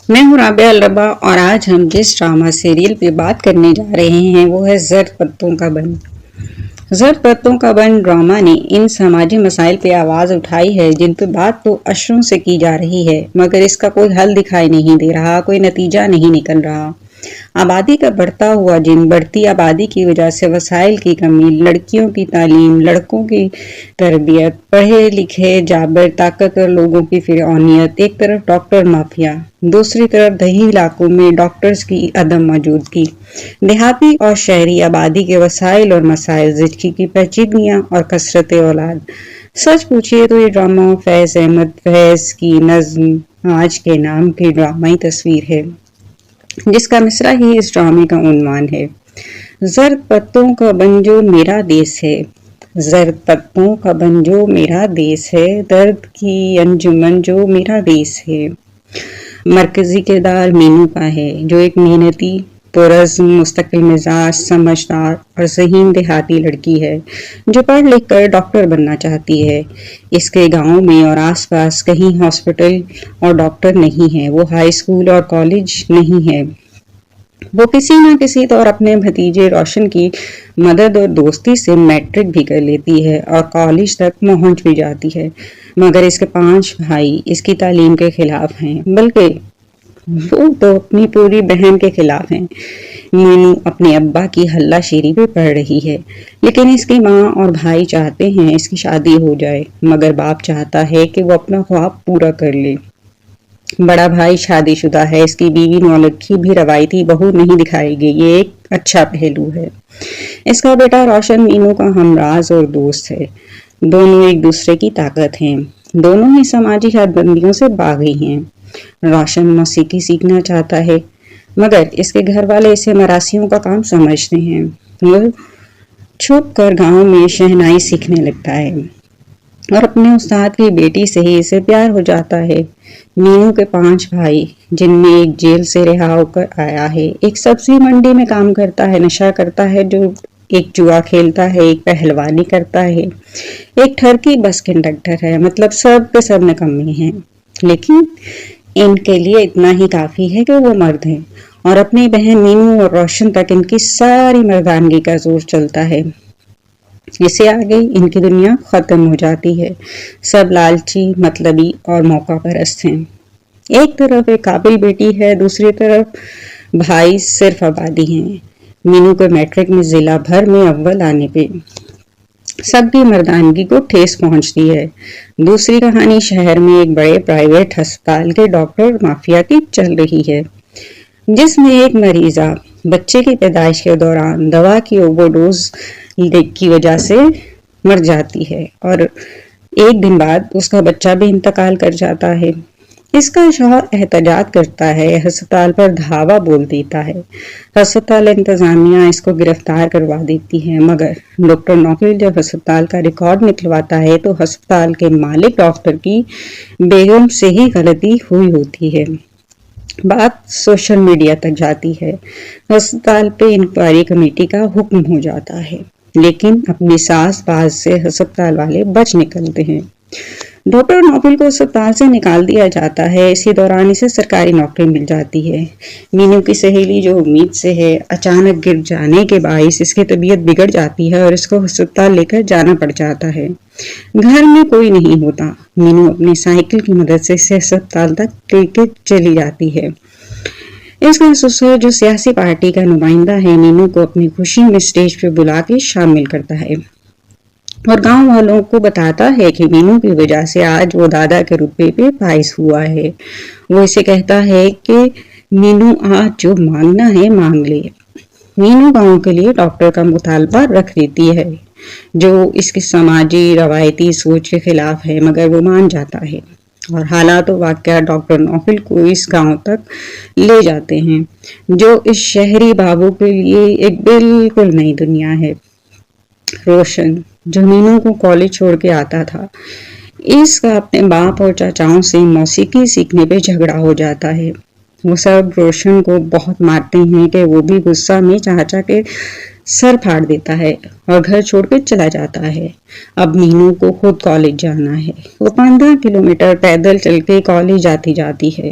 میں ہوں رابعہ الربا اور آج ہم جس ڈرامہ سیریل پہ بات کرنے جا رہے ہیں وہ ہے زرد پتوں کا بن۔ زرد پتوں کا بن ڈرامہ نے ان سماجی مسائل پہ آواز اٹھائی ہے جن پہ بات تو عشروں سے کی جا رہی ہے مگر اس کا کوئی حل دکھائی نہیں دے رہا، کوئی نتیجہ نہیں نکل رہا۔ آبادی کا بڑھتا ہوا جن، بڑھتی آبادی کی وجہ سے وسائل کی کمی، لڑکیوں کی تعلیم، لڑکوں کی تربیت، پڑھے لکھے جابر طاقتور لوگوں کی فرعونیت، ایک طرف ڈاکٹر مافیا، دوسری طرف دیہی علاقوں میں ڈاکٹرز کی عدم موجودگی، دیہاتی اور شہری آبادی کے وسائل اور مسائل، زچگی کی پیچیدگیاں اور کثرت اولاد۔ سچ پوچھئے تو یہ ڈرامہ فیض احمد فیض کی نظم آج کے نام کی ڈرامائی تصویر ہے جس کا مصرع ہی اس ڈرامے کا عنوان ہے۔ زرد پتوں کا بن جو میرا دیس ہے، زرد پتوں کا بن جو میرا دیس ہے، درد کی انجمن جو میرا دیس ہے۔ مرکزی کردار مینو کا ہے جو ایک محنتی، پرعزم، مستقل مزاج، سمجھدار اور ذہین دیہاتی لڑکی ہے جو پڑھ لکھ کر ڈاکٹر بننا چاہتی ہے۔ اس کے گاؤں میں اور آس پاس کہیں ہاسپٹل اور ڈاکٹر نہیں ہے، وہ ہائی اسکول اور کالج نہیں ہے۔ وہ کسی نہ کسی طور اپنے بھتیجے روشن کی مدد اور دوستی سے میٹرک بھی کر لیتی ہے اور کالج تک پہنچ بھی جاتی ہے، مگر اس کے 5 بھائی اس کی تعلیم کے خلاف ہیں، بلکہ وہ تو اپنی پوری بہن کے خلاف ہیں۔ مینو اپنے ابا کی ہلہ شیری پہ پڑھ رہی ہے لیکن اس کی ماں اور بھائی چاہتے ہیں اس کی شادی ہو جائے، مگر باپ چاہتا ہے کہ وہ اپنا خواب پورا کر لے۔ بڑا بھائی شادی شدہ ہے، اس کی بیوی نولکھی بھی روایتی بہو نہیں دکھائی گئی، یہ ایک اچھا پہلو ہے۔ اس کا بیٹا روشن مینو کا ہمراز اور دوست ہے، دونوں ایک دوسرے کی طاقت ہیں، دونوں ہی سماجی حد بندیوں سے باغی ہیں۔ روشن موسیقی سیکھنا چاہتا ہے مگر اس کے گھر والے اسے مراسیوں کا کام سمجھتے ہیں۔ وہ چھپ کر گاؤں میں شہنائی سیکھنے لگتا ہے اور اپنے استاد کی بیٹی سے ہی اسے پیار ہو جاتا ہے۔ مینو کے 5 بھائی جن میں ایک جیل سے رہا ہو کر آیا ہے، ایک سبزی منڈی میں کام کرتا ہے، نشہ کرتا ہے، جو ایک جوا کھیلتا ہے، ایک پہلوانی کرتا ہے، ایک ٹھرکی بس کنڈکٹر ہے، مطلب سب کے سب نکمے ہیں، لیکن ان کے لیے اتنا ہی کافی ہے کہ وہ مرد ہیں اور اپنی بہن مینو اور روشن تک ان کی ساری مردانگی کا زور چلتا ہے۔ اسے آگے ان کی دنیا ختم ہو جاتی ہے، سب لالچی، مطلبی اور موقع پرست ہیں۔ ایک طرف ایک قابل بیٹی ہے، دوسری طرف بھائی صرف آبادی ہیں۔ مینو کے میٹرک میں ضلع بھر میں اول آنے پہ سب کی مردانگی کو ٹھیس پہنچتی ہے۔ دوسری کہانی شہر میں ایک بڑے پرائیویٹ ہسپتال کے ڈاکٹر مافیا کی چل رہی ہے جس میں ایک مریضہ بچے کی پیدائش کے دوران دوا کی اوور ڈوز کی وجہ سے مر جاتی ہے اور ایک دن بعد اس کا بچہ بھی انتقال کر جاتا ہے۔ اس کا شوہر احتجاج کرتا ہے، ہسپتال پر دھاوا بول دیتا ہے، ہسپتال انتظامیہ اس کو گرفتار کروا دیتی ہے، مگر ڈاکٹر نوفل جب ہسپتال کا ریکارڈ نکلواتا ہے تو ہسپتال کے مالک ڈاکٹر کی بیگم سے ہی غلطی ہوئی ہوتی ہے۔ بات سوشل میڈیا تک جاتی ہے، ہسپتال پہ انکوائری کمیٹی کا حکم ہو جاتا ہے، لیکن اپنی ساز باز سے ہسپتال والے بچ نکلتے ہیں۔ ڈاکٹر نوفل کو ہسپتال سے نکال دیا جاتا ہے، اسی دوران اسے سرکاری نوکری مل جاتی ہے۔ مینو کی سہیلی جو امید سے ہے، اچانک گر جانے کے باعث اس کی طبیعت بگڑ جاتی ہے اور اس کو ہسپتال لے کر جانا پڑ جاتا ہے۔ گھر میں کوئی نہیں ہوتا، مینو اپنی سائیکل کی مدد سے اسے ہسپتال تک لے کے چلی جاتی ہے۔ اس کا سسر جو سیاسی پارٹی کا نمائندہ ہے، مینو کو اپنی خوشی میں اسٹیج پہ بلا کے شامل کرتا ہے اور گاؤں والوں کو بتاتا ہے کہ مینو کی وجہ سے آج وہ دادا کے رتبے پہ فائز ہوا ہے۔ وہ اسے کہتا ہے کہ مینو آج جو مانگنا ہے مانگ لے۔ مینو گاؤں کے لیے ڈاکٹر کا مطالبہ رکھ دیتی ہے جو اس کی سماجی روایتی سوچ کے خلاف ہے، مگر وہ مان جاتا ہے اور حالات و واقعات ڈاکٹر نوفل کو اس گاؤں تک لے جاتے ہیں جو اس شہری بابو کے لیے ایک بالکل نئی دنیا ہے۔ روشن جو مینو کو کالج چھوڑ کے آتا تھا، اس کا اپنے باپ اور چاچاؤں سے موسیقی سیکھنے پہ جھگڑا ہو جاتا ہے۔ وہ سب روشن کو بہت مارتے ہیں کہ وہ بھی غصہ میں چاچا کے سر پھاڑ دیتا ہے اور گھر چھوڑ کے چلا جاتا ہے۔ اب مینو کو خود کالج جانا ہے، وہ 15 کلومیٹر پیدل چل کے کالج جاتی ہے